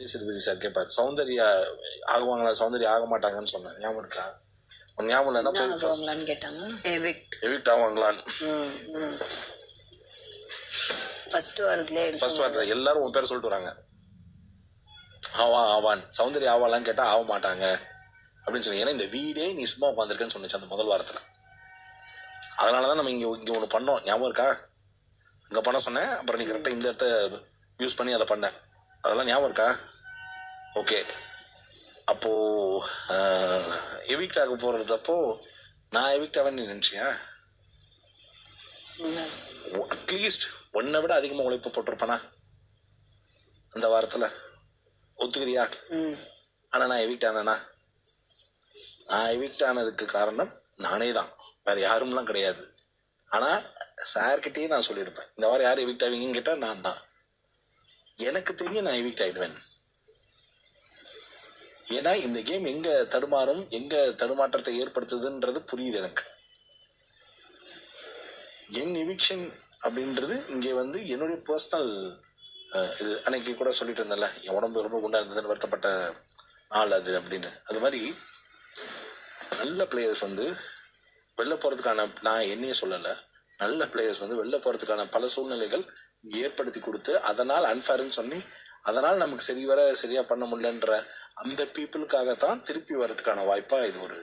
சிறுபதி sir கேட்பாரு, சௌந்தர்யா ஆகுவாங்களா, சௌந்தர்யா ஆக மாட்டாங்கன்னு சொன்னேன், ஞாபகம் இருக்கா? உன் ஞாபகம் இல்லைன்னா ஆகுவாங்களான்னு கேட்டாங்க. எவிக்ட் ஆவாங்களான்னு ஃபர்ஸ்ட் வாரத்துல எல்லாரும் உன் பேர் சொல்லிட்டு வராங்க. ஆவான் சௌந்தர்யா ஆவாளான்னு கேட்டா ஆக மாட்டாங்க அப்படின்னு சொல்லி. ஏன்னா இந்த வீடே நீ சும்மா உட்காந்துருக்கேன்னு சொன்னிச்சு அந்த முதல் வாரத்துல. அதனாலதான் நம்ம இங்க ஒண்ணு பண்ணோம், ஞாபகம் இருக்கா? அங்க பண்ண சொன்னேன், அப்புறம் நீ கரெக்டா இந்த இடத்த யூஸ் பண்ணி அதை பண்ண. அதெல்லாம் ஞாபகம் இருக்கா? ஓகே. அப்போ எவிக்ட் ஆக போறதப்போ நான் எவிக்ட் ஆவேன்னு நினைச்சியா? அட்லீஸ்ட் ஒன்னை விட அதிகமா உழைப்பு போட்டிருப்பேனா அந்த வாரத்துல? ஒத்துக்கிறியா? ஆனா நான் எவிக்ட் ஆனேனா? நான் எவிக்ட் ஆனதுக்கு காரணம் நானே தான், வேற யாரும்லாம் கிடையாது. ஆனா சார்கிட்டயே நான் சொல்லியிருப்பேன், இந்த வாரம் யார் எவிக்ட் ஆவீங்கன்னு கேட்டா நான் தான். எனக்கு தெரியும் நான் எவிக்ட் ஆயிடுவேன். ஏன்னா இந்த கேம் எங்க தடுமாறும், எங்க தடுமாற்றத்தை ஏற்படுத்துதுன்றது புரியுது எனக்கு. என் எவிக்ஷன் அப்படின்றது இங்கே வந்து என்னுடைய பர்சனல் இது. அன்னைக்கு கூட சொல்லிட்டு இருந்தேன்ல, என் உடம்பு ரொம்ப குண்டா இருந்ததுன்னு வருத்தப்பட்ட நாள் அது அப்படின்னு. அது மாதிரி நல்ல பிளேயர்ஸ் வந்து வெளில போகிறதுக்கான, நான் என்னையே சொல்லலை, நல்ல பிளேயர்ஸ் வந்து வெளில போகிறதுக்கான பல சூழ்நிலைகள் ஏற்படுத்தி கொடுத்து, அதனால் அன்ஃபேர்ன்னு சொல்லி, அதனால் நமக்கு சரியாக பண்ண முடியலன்ற அந்த பீப்புளுக்காகத்தான் திருப்பி வர்றதுக்கான வாய்ப்பாக இது ஒரு